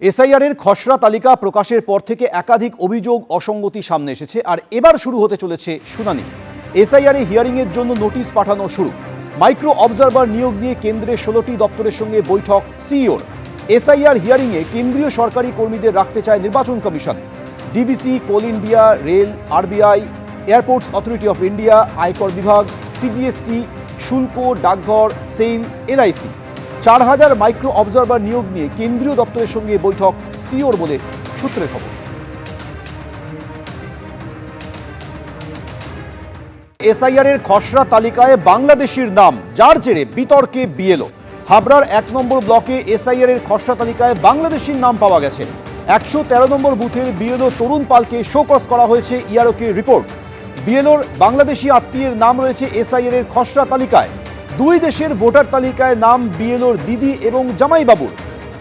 SIR এর খসড়া তালিকা প্রকাশের পর থেকে একাধিক অভিযোগ অসঙ্গতি সামনে এসেছে আর এবার শুরু হতে চলেছে শুনানি। এসআইআর এ হিয়ারিং এর জন্য নোটিশ পাঠানো শুরু। মাইক্রো অবজারভার নিয়োগ নিয়ে কেন্দ্রের 16টি দপ্তরের সঙ্গে বৈঠক সিইওর। এসআইআর হিয়ারিং এ কেন্দ্রীয় সরকারি কর্মীদের রাখতে চায় নির্বাচন commission. DVC, coal India, rail, RBI, airports authority of India, আয়কর বিভাগ, সিজিএসটি, শুল্ক, ডাকঘর, সেইল, এলআইসি 4000 মাইক্রো অবজারভার নিয়োগ নিয়ে কেন্দ্রীয় দপ্তরের সঙ্গে বৈঠক সিওর বলে সূত্রের খবর। এসআইআর এর খসড়া তালিকায় বাংলাদেশের নাম, যার জেরে বিতর্কে বিএলও। হাবড়ার 1 নম্বর ব্লকে এসআইআর এর খসড়া তালিকায় বাংলাদেশের নাম পাওয়া গেছে। 113 নম্বর বুথের বিএলও তরুণ পালকে শোকজ করা হয়েছে ইআরওকে রিপোর্ট। বিএলওর বাংলাদেশি আত্মীয়ের নাম রয়েছে এসআইআর এর খসড়া তালিকায়। দুই দেশের ভোটার তালিকায় নাম বিএলওর দিদি এবং জামাইবাবুর।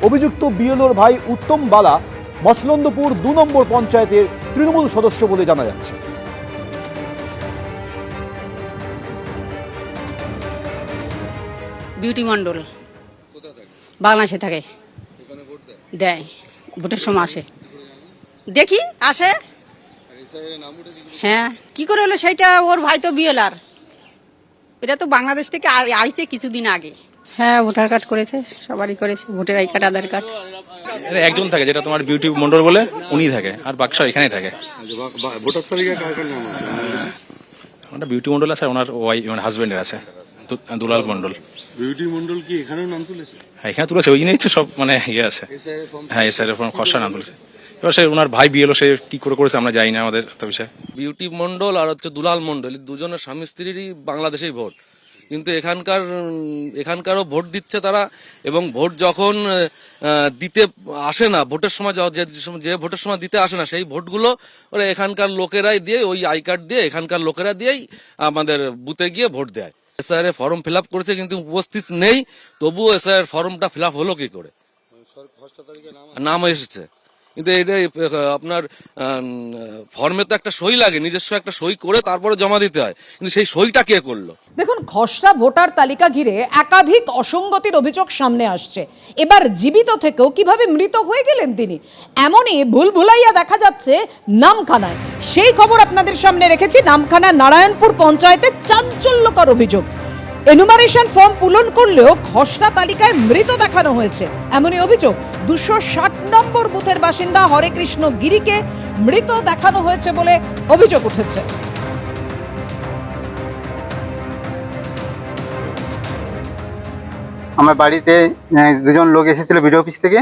অভিযুক্ত বিএলওর ভাই উত্তম বালা মছলন্দপুর 2 নম্বর পঞ্চায়েতের তৃণমূল সদস্য বলে জানা যাচ্ছে। বিউটি মন্ডল বাংলাদেশে থাকে, দেয় ভোটের সময় আসে, দেখি আসে। হ্যাঁ, কি করে হলো সেটা ওর ভাই তো বিএলআর, এটা তো বাংলাদেশ থেকে আইছে কিছুদিন আগে। হ্যাঁ, ভোটার কার্ড করেছে, সবারই করেছে, voter I card, Aadhaar card. একজন থাকে, যেটা তোমার বিউটি মন্ডল বলে, উনি থাকে, আর বাকি সব এখানেই থাকে। ভোটার তালিকায় কার কার নাম আছে? ওটা বিউটি মন্ডল আছে, ওনার ওয়াইফ মানে হাজবেন্ডের আছে দুলাল মন্ডল। বিউটি মন্ডল কি এখানেও নাম তুলেছে? হ্যাঁ, এখানে তুলেছে, ওই জন্যই তো সব মানে ইয়ে আছে। হ্যাঁ, এসআইআর এর ফর্ম খসড়া নাম তুলেছে। এবার সে ওনার ভাই বিএলও, সে কি করে করেছে আমরা জানি না, আমাদের তো বিষয়। বিউটি মন্ডল আর হচ্ছে দুলাল মন্ডল, দুজনের স্বামী স্ত্রীরই বাংলাদেশেই ভোট, কিন্তু এখানকারও ভোট দিচ্ছে তারা। এবং ভোট যখন দিতে আসে না, ভোটের সময় যে ভোটের সময় দিতে আসে না, সেই ভোটগুলো ওরা এখানকার লোকেরাই দিয়ে, ওই আই কার্ড দিয়ে এখানকার লোকেরা দিয়েই আমাদের বুথে গিয়ে ভোট দেয়। এসআইআর ফর্ম ফিল আপ করেছে কিন্তু উপস্থিত নেই, তবুও এসআইআর ফর্মটা ফিল আপ হলো কি করে? নাম এসেছে, কিন্তু এটা আপনার ফর্মে তো একটা সই লাগে, নিজস্ব একটা সই করে তারপরে জমা দিতে হয়, কিন্তু সেই সইটা কে করলো? দেখুন, খসড়া ভোটার তালিকা ঘিরে একাধিক অসঙ্গতির অভিযোগ সামনে আসছে। এবার জীবিত থেকেও কিভাবে মৃত হয়ে গেলেন তিনি, এমনই ভুলভুলাইয়া দেখা যাচ্ছে নামখানায়। সেই খবর আপনাদের সামনে রেখেছি। নামখানা নারায়ণপুর পঞ্চায়েতের চাঞ্চল্যকর অভিযোগ। এনুমারেশন ফর্ম পূরণ করলেও খসড়া তালিকায় মৃত দেখানো হয়েছে, এমনই অভিযোগ। 260 নম্বর বুথের বাসিন্দা হরেকৃষ্ণ গিরিকে মৃত দেখানো হয়েছে বলে অভিযোগ উঠেছে। আমার বাড়িতে দুজন লোক এসেছিল বিডিও অফিস থেকে,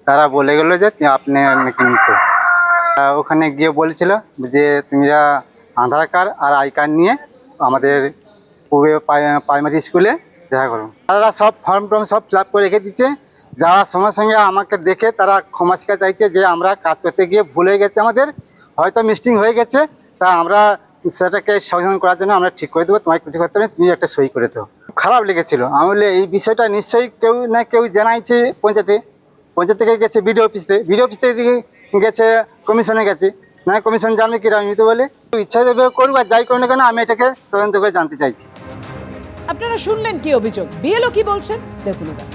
তারা বলে গেল যে আপনি নাকি মৃত। ওখানে গিয়ে বলেছিল যে তুমিরা আধার কার্ড আর আই কার্ড নিয়ে আমাদের প্রাইমারি স্কুলে দেখা করো। তারা সব ফর্ম টর্ম সব ফিল আপ করে রেখে দিচ্ছে। যাওয়ার সঙ্গে সঙ্গে আমাকে দেখে তারা ক্ষমা শিক্ষা চাইছে যে আমরা কাজ করতে গিয়ে ভুল হয়ে গেছে, আমাদের হয়তো মিস্টেক হয়ে গেছে, তা আমরা সেটাকে সমাধান করার জন্য আমরা ঠিক করে দেবো, তোমায় কিছু করতে হবে, তুমি একটা সই করে দেবো। খারাপ লেগেছিল। আমি বলে এই বিষয়টা নিশ্চয়ই কেউ না কেউ জানাইছে পঞ্চায়েত থেকে গেছে বিডিও অফিস থেকে গেছে কমিশনে গেছে, না কমিশন জানবে কিনা আমি তো বলে ইচ্ছা দেবে করবো, আর যাই করুন না কেন আমি এটাকে তদন্ত করে জানতে চাইছি। আপনারা শুনলেন কি অভিযোগ, বিএলও কি বলছেন দেখুন এবার।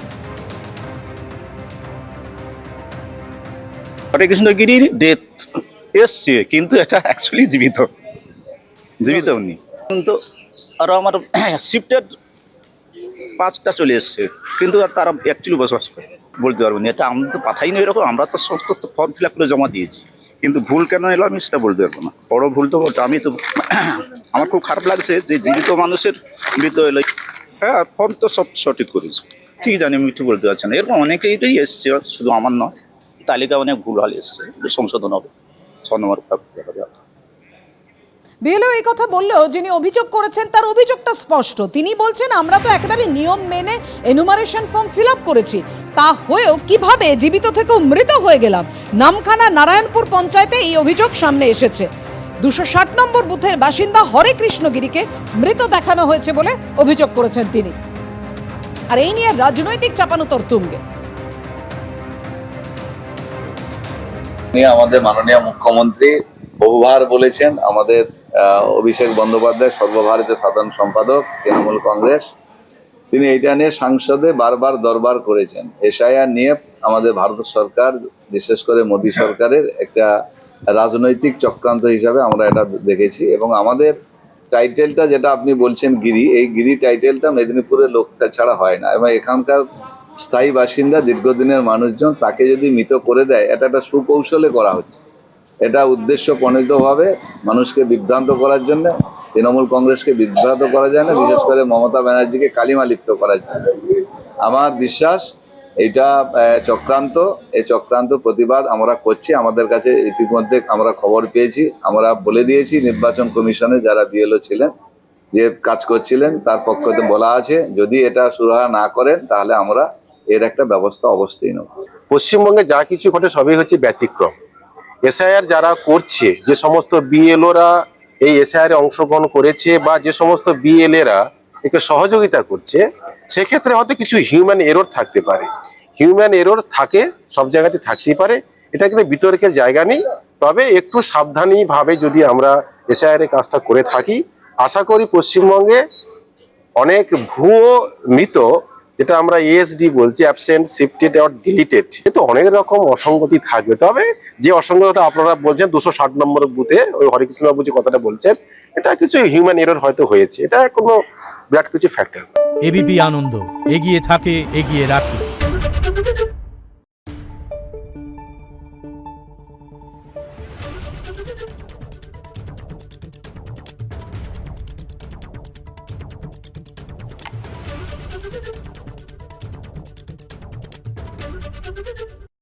হরেকৃষ্ণ গিরির ডেথ এসছে, কিন্তু এটা অ্যাকচুয়ালি জীবিত উনি। কিন্তু আরো আমার শিফটেড 5টা চলে এসছে, কিন্তু তারা অ্যাকচুয়ালি বসবাস করে বলতে পারবো না। এটা আমরা তো পাঠাই না এরকম, আমরা তো সমস্ত ফর্ম ফিল আপ করে জমা দিয়েছি, কিন্তু ভুল কেন এলো আমি সেটা বলতে পারবো না। বড় ভুল তো বলতে আমি তো আমার খুব খারাপ লাগছে যে জীবিত মানুষের মৃত এলো। হ্যাঁ, ফর্ম তো সব সঠিক করেছে, ঠিক জানি আমি ঠিক বলতে পারছি না। এরকম অনেকেই এসছে, শুধু আমার নয়, তালিকা অনেক ভুল হাল এসছে, সংশোধন হবে 6 নম্বর। বিএলও এই কথা বললেও যিনি অভিযোগ করেছেন তার অভিযোগটা স্পষ্ট। তিনি বলছেন আমরা তো একেবারে নিয়ম মেনে এনুমারেশন ফর্ম ফিল আপ করেছি, তা হয়েও কিভাবে জীবিত থেকেও মৃত হয়ে গেলাম। নামখানা নারায়ণপুর পঞ্চায়েতে এই অভিযোগ সামনে এসেছে। 260 নম্বর বুথের বাসিন্দা হরেকৃষ্ণ গিরিকে মৃত দেখানো হয়েছে বলে অভিযোগ করেছেন তিনি। আর এই নিয়ে রাজনৈতিক চাপানোতর তুঙ্গে। আমাদের মাননীয় মুখ্যমন্ত্রী বহুবার বলেছেন, আমাদের অভিষেক বন্দ্যোপাধ্যায় সর্বভারতীয় সাধারণ সম্পাদক তৃণমূল কংগ্রেস, তিনি এটা নিয়ে সংসদে বারবার দরবার করেছেন। এসআইআর নিয়ে আমাদের ভারত সরকার, বিশেষ করে মোদী সরকারের একটা রাজনৈতিক চক্রান্ত হিসাবে আমরা এটা দেখেছি। এবং আমাদের টাইটেলটা যেটা আপনি বলছেন গিরি, এই গিরি টাইটেলটা মেদিনীপুরের লোক ছাড়া হয় না, এবং এখানকার স্থায়ী বাসিন্দা দীর্ঘদিনের মানুষজন তাকে যদি মৃত করে দেয়, এটা একটা সুকৌশলে করা হচ্ছে। এটা উদ্দেশ্য প্রণীতভাবে মানুষকে বিভ্রান্ত করার জন্য, তৃণমূল কংগ্রেসকে বিভ্রান্ত করা যায় না, বিশেষ করে মমতা ব্যানার্জিকে কালিমা লিপ্ত করার জন্য। আমার বিশ্বাস এটা চক্রান্ত, এই চক্রান্ত প্রতিবাদ আমরা করছি। আমাদের কাছে ইতিমধ্যে আমরা খবর পেয়েছি, আমরা বলে দিয়েছি নির্বাচন কমিশনে যারা বিএলও ছিলেন, যে কাজ করছিলেন, তার পক্ষ থেকে বলা আছে যদি এটা সুরাহা না করেন তাহলে আমরা এর একটা ব্যবস্থা অবশ্যই নেব। পশ্চিমবঙ্গে যা কিছু ঘটে সবই হচ্ছে ব্যতিক্রম। এসআইআর যারা করছে, যে সমস্ত বিএলওরা এই এসআইআর অংশগ্রহণ করেছে বা যে সমস্ত বিএলএরা একে সহযোগিতা করছে, সেক্ষেত্রে হয়তো কিছু হিউম্যান এরর থাকতে পারে। হিউম্যান এরর থাকে, সব জায়গাতে থাকতেই পারে, এটা কিন্তু বিতর্কের জায়গা নেই। তবে একটু সাবধানীভাবে যদি আমরা এসআইআর এর কাজটা করে থাকি, আশা করি পশ্চিমবঙ্গে অনেক ভুয়ো মৃত, যেটা আমরা এএসডি বলছি, অ্যাবসেন্ট, শিফটেড অর ডিলিটেড, কিন্তু অনেক রকম অসঙ্গতি থাকবে। তবে যে অসঙ্গতি আপনারা বলছেন 260 নম্বর বুথে ওই হরিকৃষ্ণ বাবু যে কথাটা বলছেন, এটা কিছু হিউম্যান এরর হয়তো হয়েছে, এটা কোনো বিরাট কিছু ফ্যাক্টর। এবিপি আনন্দ এগিয়ে থাকে, এগিয়ে রাখে।